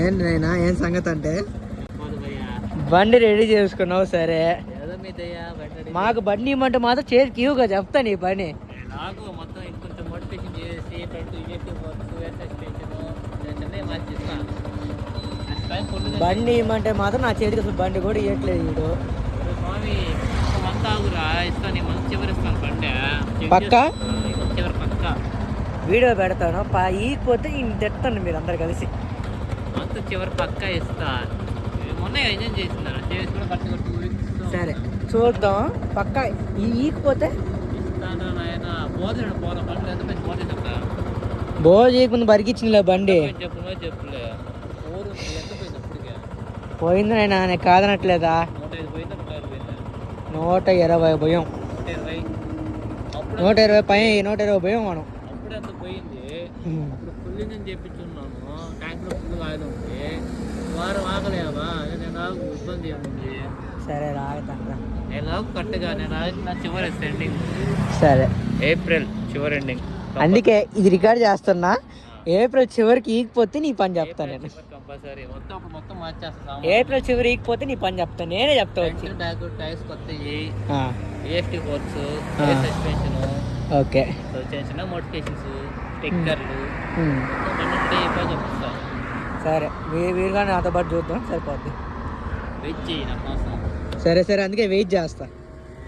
ఏంటి నైనా ఏం సంగతి అంటే బండి రెడీ చేసుకున్నావు సరే, మాకు బండి ఇవ్వమంటే మాత్రం చేతి క్యూగా చెప్తా నీ పని. నాకు మొత్తం ఇంకొంచెం మోటివేషన్ చేసి బండి ఇవ్వమంటే మాత్రం నా చేతికి అసలు బండి కూడా ఇవ్వట్లేదు వీడు. స్వామి మంత్ ఆగురా, ఇస్తాను నీ మంత్ చివరి ఇస్తాను బండి పక్క చివరి పక్క వీడియో పెడతాను. ఈకపోతే ఈయన తిడతాను మీరు అందరు కలిసి. మంత్ చివరి పక్క ఇస్తా. మొన్న ఎంజాయ్ చేస్తున్నారు చేసి కూడా కట్టి కొట్టి. సరే చూద్దాం. పక్క ఈకపోతే ఇస్తాను నాయన. పోతాడు పోరా బండి ఎంత మంచి పోతే చెప్తా. భోజీకుంది బరికిచ్చిందిలే బండి. చెప్పులే చెప్పులే ఊరు ఎంత పోయింది అప్పటికే. పోయింది నాయన, నేను కాదనట్లేదా. 105 పోయిందా 120 భయం. 120 పై 120 భయం మనం. అప్పుడే అంత పోయింది. ఇప్పుడు ఫుల్లింగ్ అని చెప్పించున్నాను. ట్యాంక్లో ఫుల్ ఆయిల్ ఉంది. వారం ఆగలేవా? నేను ఆగు, ఇబ్బంది ఏముంది. సరే రాగతండ్రా. నేను ఆగు కరెక్ట్గా. నేను ఆగిన చివరి ఎండింగ్. సరే ఏప్రిల్ చివరి ఎండింగ్. అందుకే ఇది రికార్డ్ చేస్తున్నా. ఏప్రిల్ చివరికి ఈకపోతే నీ పని చెప్తాను నేను. కంపల్సరీ మొత్తం మార్చేస్తాను. ఏప్రిల్ చివరి ఈకపోతే నీ పని చెప్తాను, నేనే చెప్తా వచ్చి. టైర్స్ కొత్తవి, ఏఎఫ్టీ కోర్సు, సస్పెన్షన్, ఓకే చిన్న చిన్న మోడిఫికేషన్స్, స్టిక్కర్లు చెప్తాను. సరే వీరుగా నాతో పాటు చూద్దాం, సరిపోద్ది. వెయిట్ చేయి నా కోసం. సరే అందుకే వెయిట్ చేస్తా.